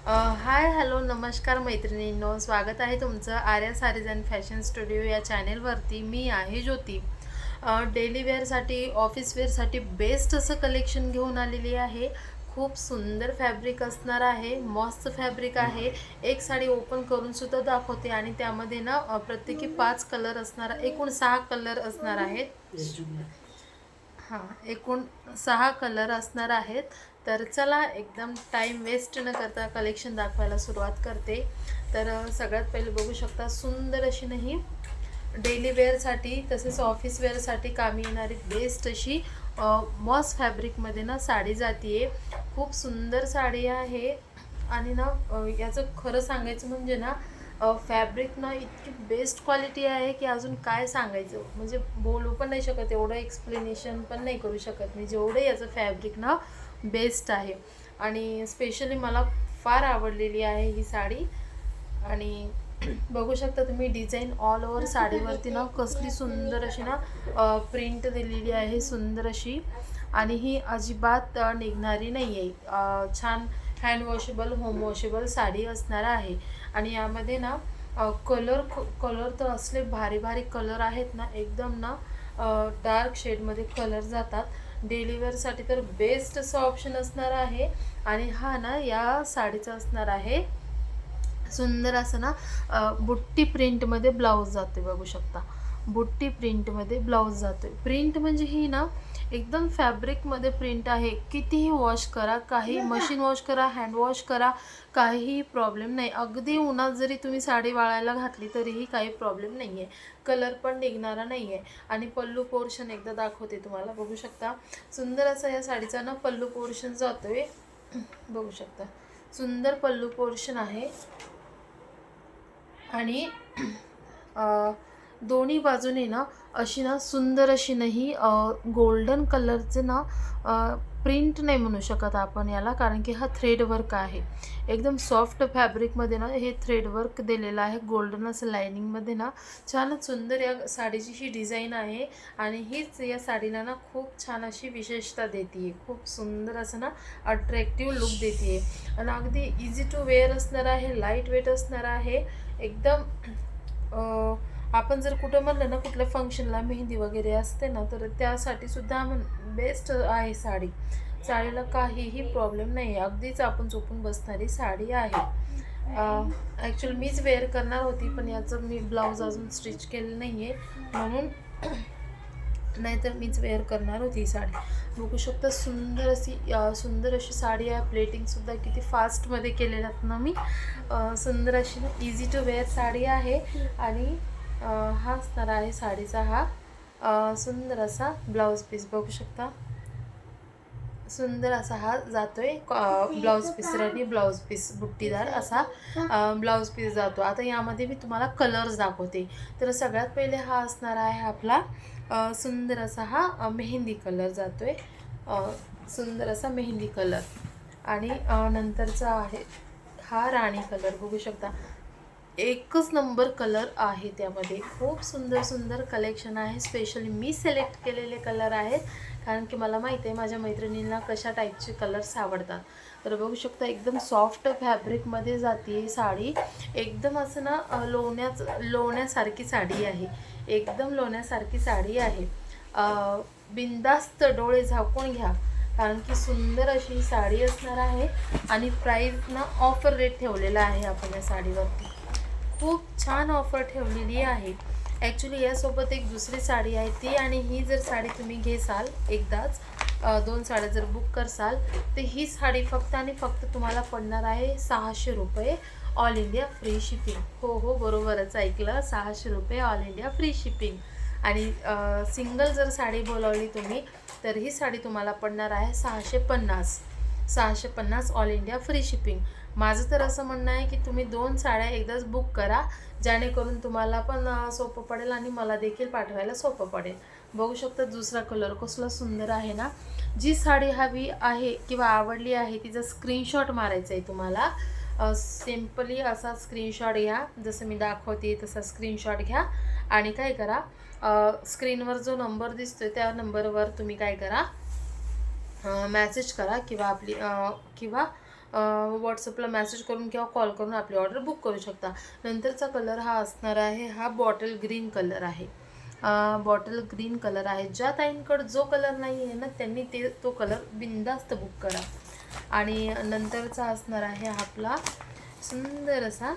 Hi hello नमस्कार मैत्रिणींनो, स्वागत आहे तुमचं Arya Sarees and fashion studio या चॅनेलवरती. मी आहे ज्योती. डेली वेअरसाठी ऑफिस वेअरसाठी बेस्ट असं कलेक्शन घेऊन आलेली आहे. खूप सुंदर फॅब्रिक असणार आहे, मस्त फॅब्रिक आहे. एक साडी ओपन करून सुद्धा दाखवते आणि त्यामध्ये ना प्रत्येकी 5 कलर असणार, एकूण 6 कलर असणार आहेत. हां, एकूण 6 कलर असणार आहेत. तर चला एकदम टाईम वेस्ट न करता कलेक्शन दाखवायला सुरुवात करते. तर सगळ्यात पहिले बघू शकता सुंदर अशी नाही डेली वेअरसाठी तसेच ऑफिस वेअरसाठी कामी येणारी बेस्ट अशी मॉस फॅब्रिकमध्ये ना साडी जाती आहे. खूप सुंदर साडी आहे आणि ना याचं खरं सांगायचं म्हणजे ना फॅब्रिक ना इतकी बेस्ट क्वालिटी आहे की अजून काय सांगायचं, म्हणजे बोलू पण नाही शकत, एवढं एक्सप्लेनेशन पण नाही करू शकत मी, जेवढं याचं फॅब्रिक ना बेस्ट आहे. आणि स्पेशली मला फार आवडलेली आहे ही साडी. आणि बघू शकता तुम्ही डिझाईन ऑल ओव्हर साडीवरती ना कसली सुंदर अशी ना प्रिंट दिलेली आहे, सुंदर अशी. आणि ही अजिबात निघणारी नाही आहे. छान hand washable home washable sari असणार आहे. आणि यामध्ये ना कलर कलर तर असले भारी भारी कलर आहेत ना, एकदम ना डार्क शेडमध्ये कलर जातात. डेली वेअरसाठी तर बेस्ट असं ऑप्शन असणार आहे. आणि हा ना या साडीचा असणार आहे सुंदर असं ना बुट्टी प्रिंटमध्ये ब्लाऊज जाते, बघू शकता. बुट्टी प्रिंटमध्ये ब्लाऊज जातोय. प्रिंट म्हणजे ही ना एकदम फॅब्रिकमध्ये प्रिंट आहे. कितीही वॉश करा, काही मशीन वॉश करा, हँड वॉश करा, काहीही प्रॉब्लेम नाही. अगदी उन्हात जरी तुम्ही साडी वाळायला घातली तरीही काही प्रॉब्लेम नाही आहे. कलर पण निघणारा नाही आहे. आणि पल्लू पोर्शन एकदा दाखवते तुम्हाला, बघू शकता. सुंदर असा या साडीचा ना पल्लू पोर्शन जातोय, बघू शकता. सुंदर पल्लू पोर्शन आहे. आणि दोन्ही बाजूने ना अशी ना सुंदर अशी नाही गोल्डन कलरचे ना प्रिंट नाही म्हणू शकत आपण याला, कारण की हा थ्रेड वर्क आहे. एकदम सॉफ्ट फॅब्रिकमध्ये ना हे थ्रेड वर्क दिलेलं आहे, गोल्डन असं लायनिंगमध्ये ना. छानच सुंदर या साडीची ही डिझाईन आहे. आणि हीच या साडीला ना खूप छान अशी विशेषता देते आहे, खूप सुंदर असं ना अट्रॅक्टिव्ह लुक देते आहे. आणि अगदी इझी टू वेअर असणार आहे, लाईट वेट असणार आहे एकदम. आपण जर कुठं म्हणलं ना कुठल्या फंक्शनला मेहंदी वगैरे असते ना, तर त्यासाठी सुद्धा बेस्ट आहे साडी. साडीला काहीही प्रॉब्लेम नाही आहे, अगदीच आपण झोपून बसणारी साडी आहे. ॲक्च्युअली मीच वेअर करणार होती, पण याचं मी ब्लाऊज अजून स्टिच केलं नाही आहे म्हणून, नाहीतर मीच वेअर करणार होती ही साडी. बघू शकता सुंदर अशी साडी आहे. प्लेटिंगसुद्धा किती फास्टमध्ये केलेलं आहेत ना मी. सुंदर अशी ना इझी टू वेअर साडी आहे. आणि हा असणार आहे साडीचा हा सुंदर असा ब्लाऊज पीस, बघू शकता. सुंदर असा हा जातोय ब्लाऊज पीस, रनी ब्लाऊज पीस, बुट्टीदार असा ब्लाऊज पीस जातो. आता यामध्ये मी तुम्हाला कलर्स दाखवते. तर सगळ्यात पहिले हा असणार आहे आपला सुंदर असा हा मेहंदी कलर जातोय, सुंदर असा मेहंदी कलर. आणि नंतरचा आहे हा राणी कलर, बघू शकता. एकच नंबर कलर आहे त्यामध्ये. खूप सुंदर सुंदर कलेक्शन आहे. स्पेशली मी सिलेक्ट केलेले कलर आहेत, कारण की मला माहिती आहे माझ्या मैत्रिणींना कशा टाईपचे कलर्स आवडतात. तर बघू शकता एकदम सॉफ्ट फॅब्रिकमध्ये जाते साडी. एकदम असं ना लोण्यासारखी साडी आहे, एकदम लोण्यासारखी साडी आहे. बिंदास्त डोळे झाकून घ्या, कारण की सुंदर अशी साडी असणार आहे. आणि प्राईस ना ऑफर रेट ठेवलेला आहे आपण या साडीवरती, खूप छान ऑफर ठेवलेली आहे. ॲक्च्युली यासोबत एक दुसरी साडी आहे ती, आणि ही जर साडी तुम्ही घेसाल एकदाच 2 साड्या जर बुक करसाल, तर ही साडी फक्त आणि फक्त तुम्हाला पडणार आहे 600 रुपये, ऑल इंडिया फ्री शिपिंग. हो बरोबरच ऐकलं, 600 रुपये ऑल इंडिया फ्री शिपिंग. आणि सिंगल जर साडी बोलावली तुम्ही, तर ही साडी तुम्हाला पडणार आहे 650 ऑल इंडिया फ्री शिपिंग. माझं तर असं म्हणणं आहे की तुम्ही 2 साड्या एकदाच बुक करा, जेणेकरून तुम्हाला पण सोपं पडेल आणि मला देखील पाठवायला सोपं पडेल. बघू शकता दुसरा कलर कसला सुंदर आहे ना. जी साडी हवी आहे किंवा आवडली आहे तिचा स्क्रीनशॉट मारायचा आहे तुम्हाला. सिम्पली असा स्क्रीनशॉट घ्या, जसं मी दाखवते तसा स्क्रीनशॉट घ्या. आणि काय करा, स्क्रीनवर जो नंबर दिसतोय त्या नंबरवर तुम्ही काय करा, मेसेज करा किंवा व्हॉट्सअपला मेसेज करून किंवा कॉल करून आपली ऑर्डर बुक करू शकता. नंतरचा कलर हा असणार आहे, हा बॉटल ग्रीन कलर आहे. बॉटल ग्रीन कलर आहे. ज्या ताईंकडं जो कलर नाही आहे ना त्यांनी तो कलर बिनधास्त बुक करा. आणि नंतरचा असणार आहे आपला सुंदर असा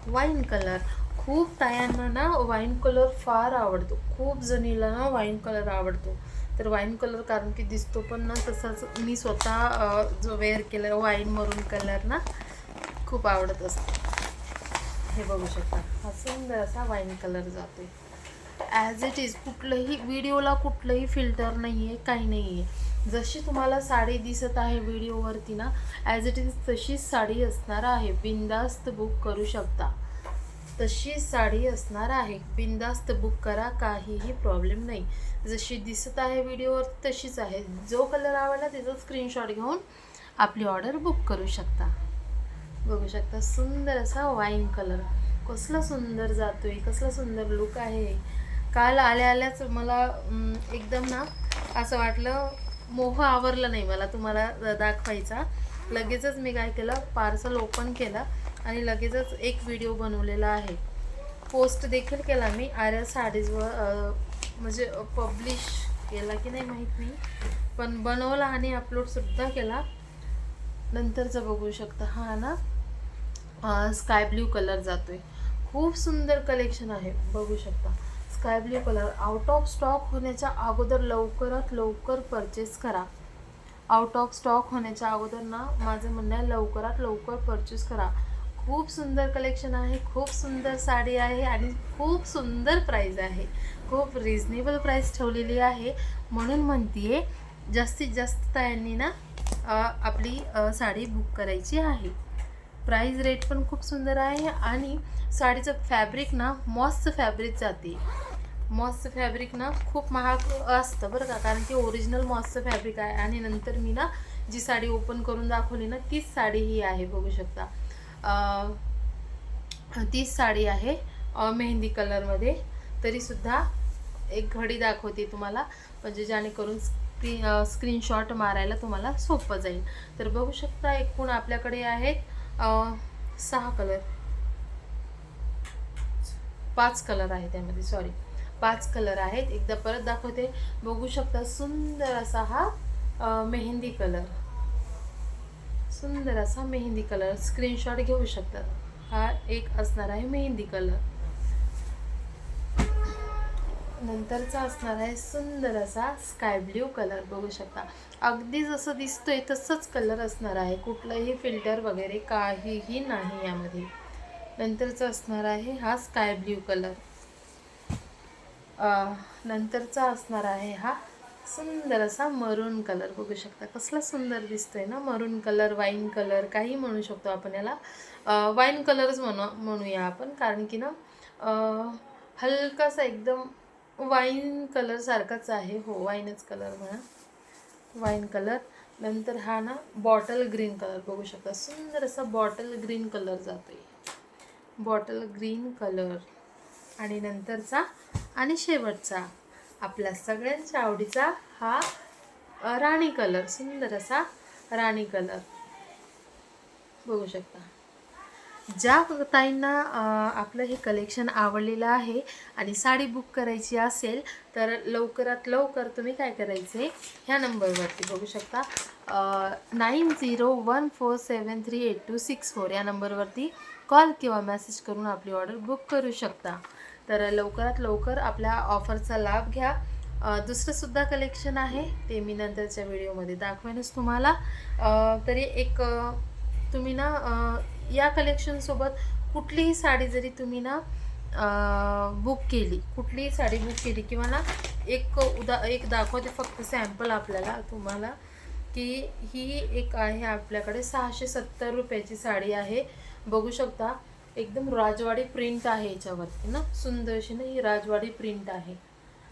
वाईन कलर. खूप तायांना ना वाईन कलर फार आवडतो, खूप जणीला ना वाईन कलर आवडतो. तर वाईन कलर कारण की दिसतो पण ना तसाच, मी स्वतः जो वेअर केला वाईन मरून कलर ना खूप आवडत असतो. हे बघू शकता, हा सुंदर असा वाईन कलर जातोय ॲज इट इज. कुठलंही व्हिडिओला कुठलंही फिल्टर नाही आहे, काही नाही आहे. जशी तुम्हाला साडी दिसत आहे व्हिडिओवरती ना ॲज इट इज तशीच साडी असणार आहे. बिनधास्त बुक करू शकता, तशीच साडी असणार आहे. बिनधास्त बुक करा, काहीही प्रॉब्लेम नाही. जशी दिसत आहे व्हिडिओवर तशीच आहे. जो कलर आवडला त्याचा स्क्रीनशॉट घेऊन आपली ऑर्डर बुक करू शकता. बघू शकता सुंदर असा वाईन कलर, कसला सुंदर जातोय, कसला सुंदर लुक आहे. काल आल्याच मला एकदम ना असं वाटलं, मोह आवरला नाही मला तुम्हाला दाखवायचा. लगेचच मी काय केलं, पार्सल ओपन केला आणि लगेचच एक व्हिडिओ बनवलेला आहे. पोस्ट देखील केला मी आर्या साडीजवर, म्हणजे पब्लिश केला की नाही माहीत नाही, पण बनवला आणि अपलोडसुद्धा केला. नंतरचं बघू शकता, हा ना स्काय ब्ल्यू कलर जातोय. खूप सुंदर कलेक्शन आहे, बघू शकता. Sky blue colour out of stock होण्याच्या अगोदर लवकरात लवकर परचेस करा. आउट ऑफ स्टॉक होण्याच्या अगोदर ना माझं म्हणणं आहे लवकरात लवकर परचेस करा. खूप सुंदर कलेक्शन आहे, खूप सुंदर साडी आहे आणि खूप सुंदर प्राईज आहे. खूप रिजनेबल प्राईस ठेवलेली आहे. म्हणून म्हणते जास्तीत जास्त ताईंनी ना आपली साडी बुक करायची आहे. प्राईस रेट पण खूप सुंदर आहे आणि साडीचं फॅब्रिक ना मॉसचं फॅब्रिक जाते. मॉसचं फॅब्रिक ना खूप महाग असतं बरं का, कारण की ओरिजिनल मॉसचं फॅब्रिक आहे. आणि नंतर मी ना जी साडी ओपन करून दाखवली ना तीच साडी ही आहे, बघू शकता. तीच साडी आहे मेहंदी कलरमध्ये. तरीसुद्धा एक घडी दाखवते तुम्हाला, म्हणजे जेणेकरून स्क्रीनशॉट मारायला तुम्हाला सोपं जाईल. तर बघू शकता एकूण आपल्याकडे आहेत 6 कलर, 5 कलर आहे त्यामध्ये, सॉरी 5 कलर आहेत. एकदा परत दाखवते, बघू शकता सुंदर असा हा मेहंदी कलर, सुंदर असा मेहंदी कलर स्क्रीनशॉट घेऊ शकतात. हा एक असणार आहे मेहंदी कलर. नंतरचा असणार आहे सुंदर असा स्काय ब्ल्यू कलर, बघू शकता. अगदी जसं दिसतोय तसंच कलर असणार आहे, कुठलंही फिल्टर वगैरे काहीही नाही यामध्ये. नंतरचा असणार आहे हा स्काय ब्ल्यू कलर. नंतरचा असणार आहे हा सुंदर असा मरून कलर, बघू शकता कसला सुंदर दिसतोय ना. मरून कलर, वाईन कलर काही म्हणू शकतो आपण याला. वाईन कलरच म्हणूया आपण, कारण की ना हलकासा एकदम वाईन कलर सारखाच आहे. हो, वाईनच कलर म्हणा, वाईन कलर. नंतर हा ना बॉटल ग्रीन कलर, बघू शकता सुंदर असा बॉटल ग्रीन कलर जातोय, बॉटल ग्रीन कलर. आणि नंतरचा आणि शेवटचा आपल्या सगळ्यांच्या आवडीचा हा राणी कलर, सुंदर असा राणी कलर, बघू शकता. ज्या ताईंना आपलं हे कलेक्शन आवडलेलं आहे आणि साडी बुक करायची असेल तर लवकरात लवकर तुम्ही काय करायचे, ह्या नंबरवरती बघू शकता 9014738264 या नंबरवरती कॉल किंवा मेसेज करून आपली ऑर्डर बुक करू शकता. तर लवकरात लवकर आपल्या ऑफरचा लाभ घ्या. दुसरंसुद्धा कलेक्शन आहे, ते मी नंतरच्या व्हिडिओमध्ये दाखवेनच तुम्हाला. तरी एक तुम्ही ना या कलेक्शनसोबत कुठलीही साडी जरी तुम्ही ना बुक केली, कुठलीही साडी बुक केली किंवा ना एक दाखवते फक्त सॅम्पल आपल्याला तुम्हाला, की ही एक आहे आपल्याकडे 670 रुपयाची साडी आहे, बघू शकता. एकदम राजवाडी प्रिंट आहे याच्यावरती ना, सुंदर अशी ना ही राजवाडी प्रिंट आहे.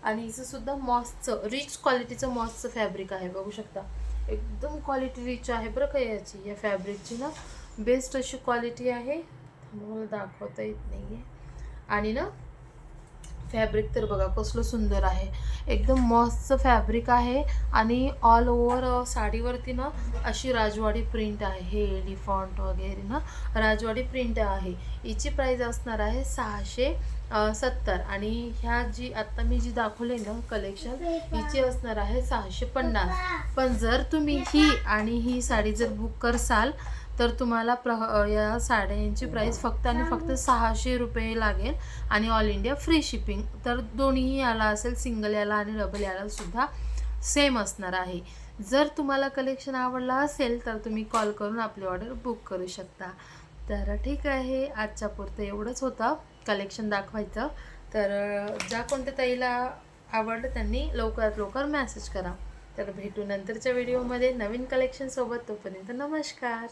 आणि हिचंसुद्धा मॉसचं रिच क्वालिटीचं मॉसचं फॅब्रिक आहे, बघू शकता. एकदम क्वालिटी रिच आहे बरं का याची, या फॅब्रिकची ना बेस्ट अशी क्वालिटी आहे. मला दाखवता येत नाही आहे. आणि ना फॅब्रिक तर बघा कसलं सुंदर आहे, एकदम मस्त फॅब्रिक आहे आणि ऑल ओव्हर साडीवरती ना अशी राजवाडी प्रिंट आहे, हे एलिफंट वगैरे ना राजवाडी प्रिंट आहे. हिची प्राईस असणार आहे 670 आणि ह्या जी आत्ता मी जी दाखवले ना कलेक्शन हिची असणार आहे 650. पण जर तुम्ही ही आणि ही साडी जर बुक करसाल तर तुम्हाला या साड्यांची प्राईस फक्त आणि फक्त 600 रुपये लागेल आणि ऑल इंडिया फ्री शिपिंग. तर दोन्हीही याला असेल, सिंगल याला आणि डबल याला सुद्धा सेम असणार आहे. जर तुम्हाला कलेक्शन आवडला असेल तर तुम्ही कॉल करून आपली ऑर्डर बुक करू शकता. तर ठीक आहे, आजच्या पुरतं एवढंच होतं कलेक्शन दाखवायचं. तर ज्या कोणत्या ताईला आवडलं त्यांनी लवकरात लवकर मेसेज करा. तर भेटू नंतरच्या व्हिडिओमध्ये नवीन कलेक्शनसोबत. तोपर्यंत नमस्कार.